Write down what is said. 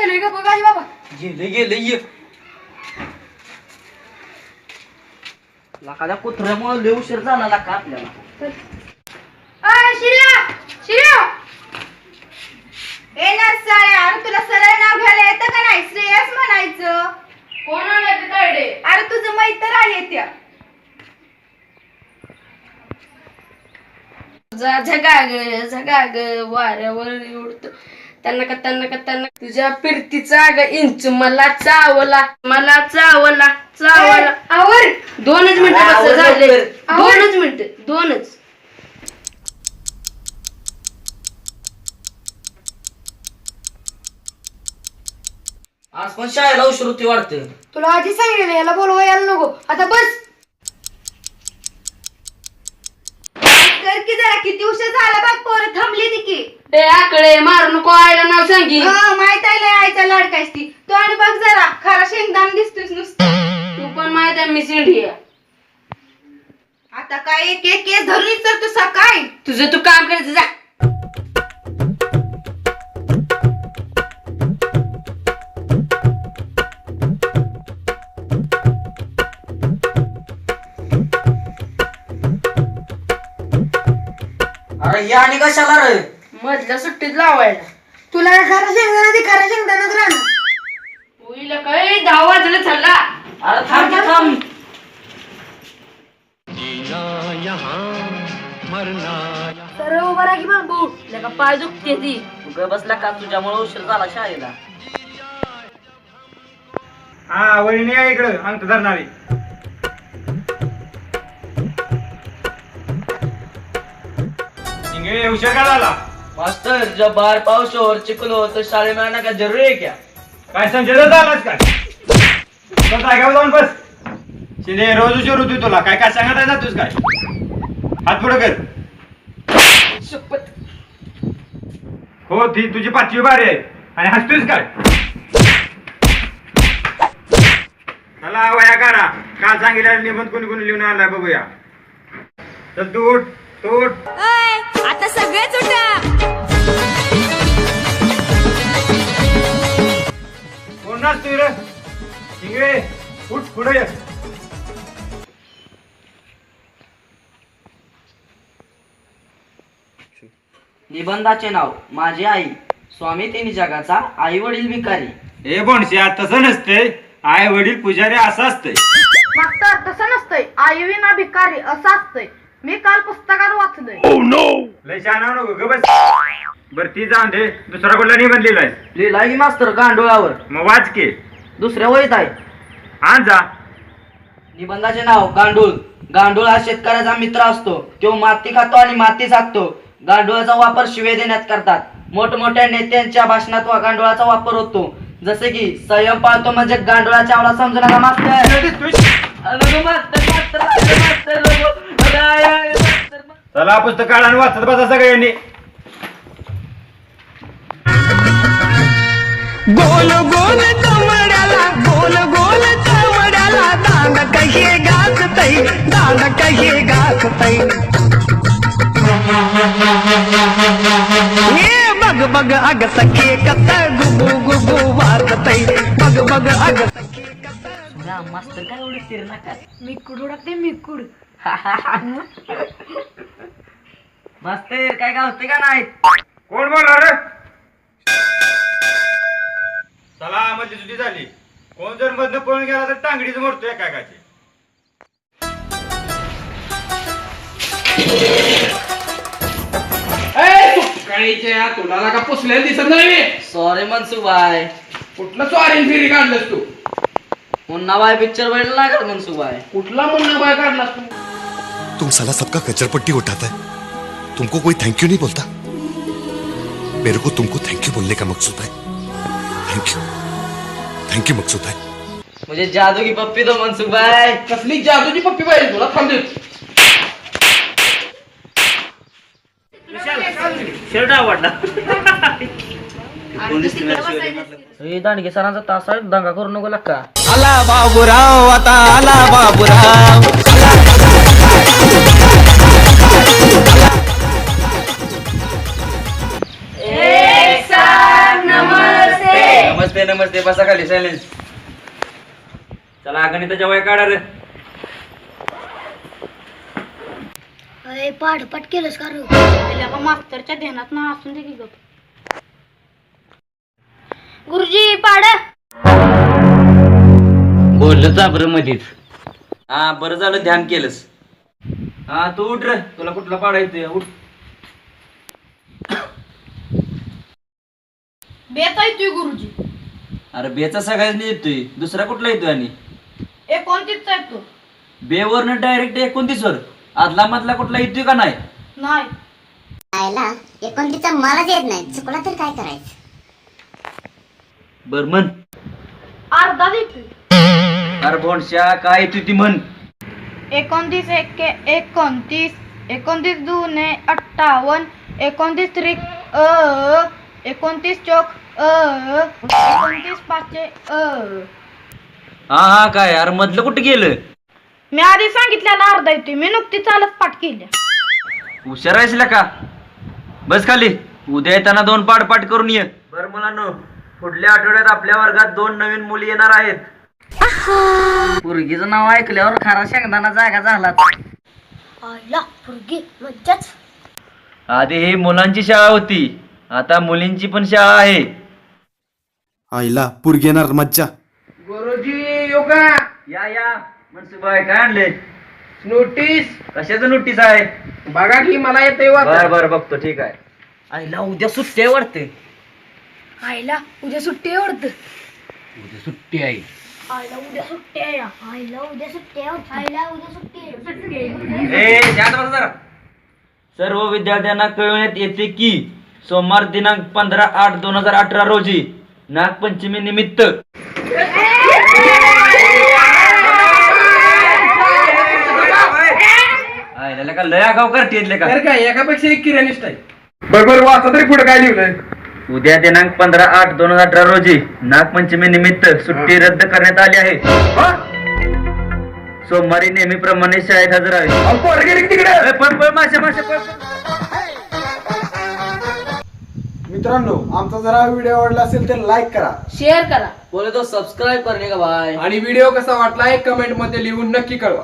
गेलोय का बघा बाबा. गेले ये लाखाच्या कुत्र्यामुळे लय उशीर झाला लाका आपल्याला. ए नरसाळ्या, अरे तुला सरळ नाव घ्यायला येतं का नाही? श्रेयस म्हणायचं. कोण आले ते तायडे? अरे तुझं मैत्र आले त्या. झगाग वाऱ्यावर उडतो त्यांना तुझ्या फिरतीचा ग इंच मला चावला आवर. 2 मिनिटं झाले. 2 मिनिटं 2च. आज पण शाळेला उशीर होती वाटते. तुला आधी सांगितलं याला बोलवा यायला नको. आता बस कर की जरा. किती उशीर झाला बघ. पोरं थांबली ती की. ते आकडे मारू नको. आईला नाव सांगी. माहित आहे आईचा लाडकायस ती. तो आणि बघ जरा खरा शेंगदाण दिसतोस नुसतं. तू पण माहित आहे मी सिंधी. आता काय एक एक केस धरून तर तू सकाळी तुझं तू काम करायचं जा. अरे या आणि कशाला रे? मधल्या सुट्टीत लावायला. तुला खरा शेंगदाणाच राहणार. होईल काय 10 वाजले चालला. अरे थांब की थांब. सरळ उभा राहा की बाबू. लगा पाय दुखते ती. तू बसला का? तुझ्यामुळे उशीर झाला शाळेला. हा वहिनी आहे इकडं अंत धरणारी. इंगे उशीर का झाला? मास्टर जब बाहर पाऊस और चिखल हो तो शाळे में आना क्या जरूरी है क्या? काय समजत झालास काय? तो जागेवर जाऊन बस. शिंदे रोज उशीर होतोय तुला. काय सांगत आहे ना तुझ काय? हात पुढे कर. शपथ. हो ती तुझी 5वी बारी आहे आणि हसतोयस काय? चला वया करा. काल सांगितलं निबंध कोणी लिहून आणलाय बघूया. चल तू उठ. आता सगळेच उठा. कोण नाचतोय रे? इंगे उठ पुढे ये. निबंधाचे नाव माझी आई. स्वामी तिन्ही जगाचा. आई वडील भिकारी. हे बोनश्या तसं नसतंय. आई वडील पुजारी असं असतंय. मास्तर तसं नसतंय. आई विना भिकारी असं असतंय. मी काल पुस्तकात वाचलंय. लय शहाणा नको ग बस. बर ती जाऊन दे. दुसरा कुठला निबंध लिहिलाय? लिहिलाय की मास्तर गांडोळावर. मग वाच की. दुसऱ्या वहीत आहे. आण जा. निबंधाचे नाव गांडूळ. गांडूळ हा शेतकऱ्याचा मित्र असतो. तो माती खातो आणि माती झाकतो. गांडुळाचा वापर शिवे देण्यात करतात. मोठमोठ्या नेत्यांच्या भाषणात गांडुळाचा वापर होतो. जसे की संयम पाळतो म्हणजे गांडुळाच्या आवडा समजू नका मास्तर. चला पुस्तक काढा आणि वाचत बसा सगळ्यांनी. गोल गोल कमड्याला गोल गोल कमड्याला दांड कशी गाजतई दांड कशी गाजतई. ये बग बग अग सखे कत गुबू गुबू वाजतई. बग बग अग सखे कत. मास्तर काय एवढे फिर नका. Me could उडकते me could. मास्तर काय गावते का नाही? कोण बोलणार रे? चला मध्ये सुट्टी झाली. कोण जर मधनं पळून गेला तर टांगडीच मोडतोय एकाची. तुला का पुसलेलं दिसत नाही. सॉरी मनसुबाई. कुठलं सॉरी फिरी काढलंस तू? मुन्नाबाई पिक्चर बघितलं नाही का मनसुबाई? कुठला मुन्ना बाय काढलास तू? तुम साला सबका कचरपट्टी उठाता है. तुमको कोई थैंक यू नहीं बोलता. मेरे को तुमको थैंक यू बोलने का मकसूद है. थैंक यू मकसूद है. मुझे जादू की पप्पी दो मनसुबाई. कसली जादूची पप्पी पाहिजे तुला? थांब दे. शर्ट आवडला. दांडगे सरांचा तास आहे. दंगा करू नको लक्का. आला बाबूराव आता आला बाबूराव. नमस्ते नमस्ते बसा खाली सायलेन्स. चला गणिताच्या वया काढा रे. पाठपाठ केलंस का रे मास्तरच्या ध्यानात ना असून दे की गप. गुरुजी पाड बोललं चाबर मधीच. हा बरं झालं ध्यान केलंस. हा तू उठ रे, तुला कुठला पाडायचं उठ. बेता येतोय गुरुजी. अरे बेचा सगळ्यांनी येतोय, दुसरा कुठला येतोय? आणि 29 चा येतो. बे वरनं डायरेक्ट 29 वर. आदला मधला कुठला येतोय का नाही? नाही आयला 29चा मलाच येत नाही, चुकला तर काय करायचं. बर म्हण. अर्धा देतोय. अरे भोंडशा काय येतोय ती म्हण. 29 एके 29, 29 दुने 58, 29 त्रिक 29 चौक 29 पाचे हा काय अरे मधलं कुठे गेलं? मी आधी सांगितलेला अर्धा येतोय. मी नुकती चालत पाठ केल्या. हुशार आहेस का? बस खाली. उद्या येताना 2 पाठ करून ये. बर मुलांनो, पुढल्या आठवड्यात आपल्या वर्गात 2 नवीन मुली येणार आहेत. पोरगीचं नाव ऐकल्यावर खरा शेंगदाणा जागा झाला. आयला पुरगी मज्जाच. आधी ही मुलांची शाळा होती, आता मुलींची पण शाळा आहे. आईला पुरगी येणार मज्जा. गुरुजी योगा या मनसुबाई काय आणले? नोटीस कशाचं नोटीस आहे? बघा की मला येते बर बघतो. ठीक आहे. आईला उद्या सुट्टी आहे वाटते. आयला उद्या सुट्टी आहे वाटतं. उद्या सुट्टी आहे. आयला उद्या सुट्टी आहे. आयला उद्या सुट्टी आहे. आयला उद्या सुट्टी आहे. ए शांत बसा जरा. सर्व विद्यार्थ्यांना कळवण्यात येते की सोमवार दिनांक 15/8/2018 रोजी नागपंचमी निमित्त का लया गाव करते का? काय एकापेक्षा एक किराणिस्ट आहे. बरोबर वाचा तरी पुढे काय लिहिलंय. उद्या दिनांक 15/8/2018 रोजी नागपंचमी निमित्त सुट्टी रद्द करण्यात आली आहे. सोमवारी नेहमीप्रमाणे शाळेत हजर आहे. तिकडे पळ माशा मित्रांनो, आमचा जरा व्हिडिओ आवडला असेल तर लाईक करा, शेअर करा. बोले तो सबस्क्राईब करणे का भाई. आणि व्हिडिओ कसा वाटला एक कमेंट मध्ये लिहून नक्की कळवा.